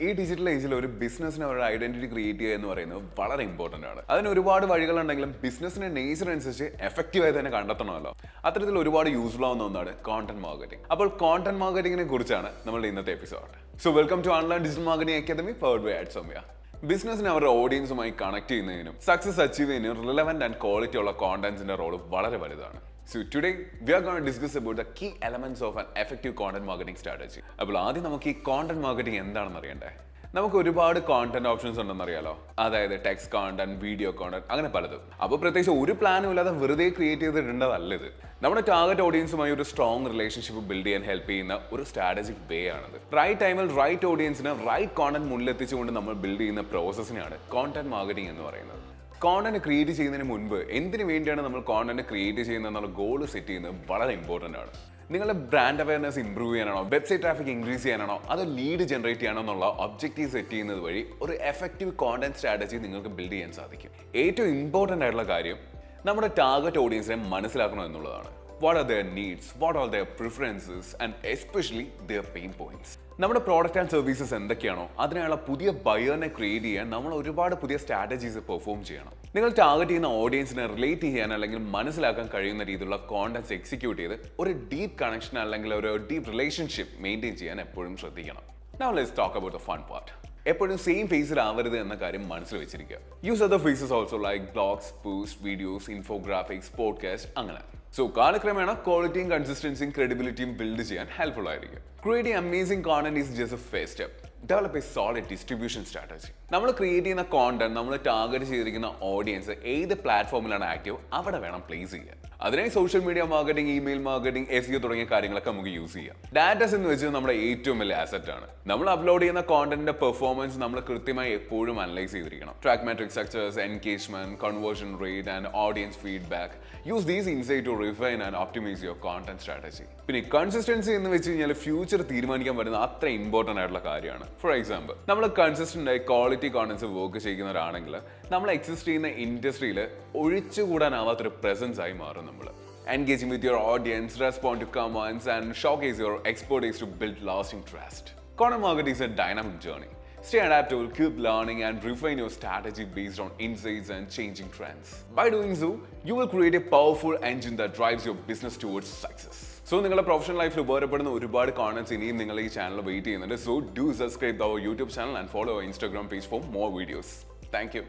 ഈ ഡിജിറ്റൽ ഏജിൽ ഒരു ബിസിനസ്സിന് അവരുടെ ഐഡന്റിറ്റി ക്രിയേറ്റ് ചെയ്യുക എന്ന് പറയുന്നത് വളരെ ഇമ്പോർട്ടന്റ് ആണ്. അതിന് ഒരുപാട് വഴികളുണ്ടെങ്കിലും ബിസിനസ്സിന്റെ നേച്ചർ അനുസരിച്ച് എഫക്റ്റീവായി തന്നെ കണ്ടെത്തണമല്ലോ. അത്തരത്തിൽ ഒരുപാട് യൂസ്ഫുൾ ആവുന്ന ഒന്നാണ് കോണ്ടന്റ് മാർക്കറ്റിംഗ്. അപ്പോൾ കോണ്ടന്റ് മാർക്കറ്റിംഗിനെ കുറിച്ചാണ് നമ്മുടെ ഇന്നത്തെ episode. So welcome to Unlearn digital marketing academy powered by Soumya. ബിസിനസ്സിന് അവരുടെ ഓഡിയൻസുമായി കണക്ട് ചെയ്യുന്നതിനും സക്സസ് അച്ചീവ് ചെയ്യുന്നതിനും റിലവന്റ് ആൻഡ് ക്വാളിറ്റി ഉള്ള കോണ്ടന്റ്സിന്റെ റോൾ വളരെ വലുതാണ്. So today we are going to discuss about the key elements of an effective content marketing strategy. അപ്പോൾ ആദ്യം നമുക്ക് ഈ കോണ്ടന്റ് മാർക്കറ്റിംഗ് എന്താണെന്ന് അറിയണ്ടേ. നമുക്ക് ഒരുപാട് കോണ്ടന്റ് ഓപ്ഷൻസ് ഉണ്ടെന്ന് അറിയാലോ. അതായത് ടെക്സ്റ്റ് കോണ്ടന്റ്, വീഡിയോ കോണ്ടന്റ്, അങ്ങനെ പലതും. അപ്പോൾ പ്രത്യേകിച്ച് ഒരു പ്ലാനും ഇല്ലാതെ വെറുതെ ക്രിയേറ്റ് ചെയ്തിട്ടുണ്ടതല്ല ഇത്. നമ്മുടെ ടാർഗറ്റ് ഓഡിയൻസുമായി ഒരു സ്ട്രോങ് റിലേഷൻഷിപ്പ് ബിൽഡ് ചെയ്യാൻ ഹെൽപ്പ് ചെയ്യുന്ന ഒരു സ്ട്രാറ്റജിക് വേ ആണിത്. റൈറ്റ് ടൈമിൽ റൈറ്റ് ഓഡിയൻസിന് റൈറ്റ് കോണ്ടന്റ് മുന്നിലെത്തിച്ചുകൊണ്ട് നമ്മൾ ബിൽഡ് ചെയ്യുന്ന പ്രോസസ്സിനാണ് കോണ്ടന്റ് മാർക്കറ്റിംഗ് എന്ന് പറയുന്നത്. കോണ്ടന്റ് ക്രിയേറ്റ് ചെയ്യുന്നതിന് മുൻപ് എന്തിനു വേണ്ടിയാണ് നമ്മൾ കോണ്ടന്റ് ക്രിയേറ്റ് ചെയ്യുന്നത് എന്നുള്ള ഗോൾ സെറ്റ് ചെയ്യുന്നത് വളരെ ഇമ്പോർട്ടൻ്റ് ആണ്. നിങ്ങളുടെ ബ്രാൻഡ് അവയർനെസ് ഇംപ്രൂവ് ചെയ്യാനാണോ, വെബ്സൈറ്റ് ട്രാഫിക് ഇൻക്രീസ് ചെയ്യാനാണോ, അതോ ലീഡ് ജനറേറ്റ് ചെയ്യാനോ എന്നുള്ള ഒബ്ജക്റ്റീവ് സെറ്റ് ചെയ്യുന്നത് വഴി ഒരു എഫക്റ്റീവ് കോണ്ടന്റ് സ്ട്രാറ്റജി നിങ്ങൾക്ക് ബിൽഡ് ചെയ്യാൻ സാധിക്കും. ഏറ്റവും ഇമ്പോർട്ടൻ്റ് ആയിട്ടുള്ള കാര്യം നമ്മുടെ ടാർഗറ്റ് ഓഡിയൻസിനെ മനസ്സിലാക്കണം എന്നുള്ളതാണ്. What are their needs, what are their preferences and especially their pain points. നമ്മുടെ പ്രോഡക്റ്റ് ആൻഡ് സർവീസസ് എന്തൊക്കെയാണോ അതിനുള്ള പുതിയ ബയറിനെ ക്രിയേറ്റ് ചെയ്യാൻ നമ്മൾ ഒരുപാട് പുതിയ സ്ട്രാറ്റജീസ് പെർഫോം ചെയ്യണം. നിങ്ങൾ ടാർഗറ്റ് ചെയ്യുന്ന ഓഡിയൻസിനെ റിലേറ്റ് ചെയ്യാൻ അല്ലെങ്കിൽ മനസ്സിലാക്കാൻ കഴിയുന്ന രീതിയിലുള്ള കോണ്ടന്റ്സ് എക്സിക്യൂട്ട് ചെയ്ത് ഒരു ഡീപ്പ് കണക്ഷൻ അല്ലെങ്കിൽ ഒരു ഡീപ്പ് റിലേഷൻഷിപ്പ് മെയിൻറ്റെയിൻ ചെയ്യാൻ എപ്പോഴും ശ്രദ്ധിക്കണം. Now let's talk about the fun part. എപ്പോഴും സെയിം ഫേസിൽ ആവരുത് എന്ന കാര്യം മനസ്സിൽ വെച്ചിരിക്കുക. Use other phases also like blogs, post, videos, infographics, podcast, അങ്ങനെ. സോ കാലക്രമേണ ക്വാളിറ്റിയും കൺസിസ്റ്റൻസിയും ക്രെഡിബിലിറ്റിയും ബിൽഡ് ചെയ്യാൻ ഹെൽപ്ഫുൾ ആയിരിക്കും. Creating amazing content is just a first step. Develop a solid distribution strategy. നമ്മൾ ക്രിയേറ്റ് ചെയ്യുന്ന കോണ്ടന്റ് നമ്മൾ ടാർഗറ്റ് ചെയ്തിരിക്കുന്ന ഓഡിയൻസ് ഏത് പ്ലാറ്റ്ഫോമിലാണ് ആക്റ്റീവ് അവിടെ വേണം പ്ലേസ് ചെയ്യാൻ. അതിനായി social media marketing, email marketing, SEO തുടങ്ങിയ കാര്യങ്ങളൊക്കെ നമുക്ക് യൂസ് ചെയ്യാം. ഡാറ്റാസ് എന്ന് വെച്ചാൽ നമ്മുടെ ഏറ്റവും വലിയ ആസറ്റ് ആണ്. നമ്മൾ അപ്ലോഡ് ചെയ്യുന്ന കോണ്ടന്റിന്റെ പെർഫോമൻസ് നമ്മൾ കൃത്യമായി എപ്പോഴും അനലൈസ് ചെയ്തിരിക്കണം. Track metrics such engagement, conversion rate and audience feedback. Use these insight to refine and optimise your content strategy. പിന്നെ കൺസിസ്റ്റൻസി എന്ന് വെച്ച് കഴിഞ്ഞാൽ ഫ്യൂച്ചർ തീരുമാനിക്കാൻ പറ്റുന്ന അത്ര ഇമ്പോർട്ടന്റ് ആയിട്ടുള്ള കാര്യമാണ്. ഫോർ എക്സാമ്പിൾ, നമ്മൾ കൺസിസ്റ്റന്റ് ആയി ക്വാളിറ്റി കോണ്ടന്റ്സ് വർക്ക് ചെയ്യുന്നവരാണെങ്കിൽ നമ്മൾ എക്സിസ്റ്റ് ചെയ്യുന്ന ഇൻഡസ്ട്രിയിൽ ഒഴിച്ചുകൂടാനാവാത്തൊരു പ്രസൻസ് ആയി മാറും. നമ്മൾ engaging with your audience, respond to comments and showcase your expertise to build lasting trust. Content marketing is a dynamic journey. Stay adaptable, keep learning and refine your strategy based on insights and changing trends. By doing so, you will create a powerful engine that drives your business towards success. So നിങ്ങളുടെ professional ലൈഫിൽ ഉപകാരപ്പെടുന്ന ഒരുപാട് contents ഇനിയും നിങ്ങൾ ഈ channel wait ചെയ്യുന്നുണ്ട്. So do subscribe to our YouTube channel and follow our Instagram page for more videos. Thank you.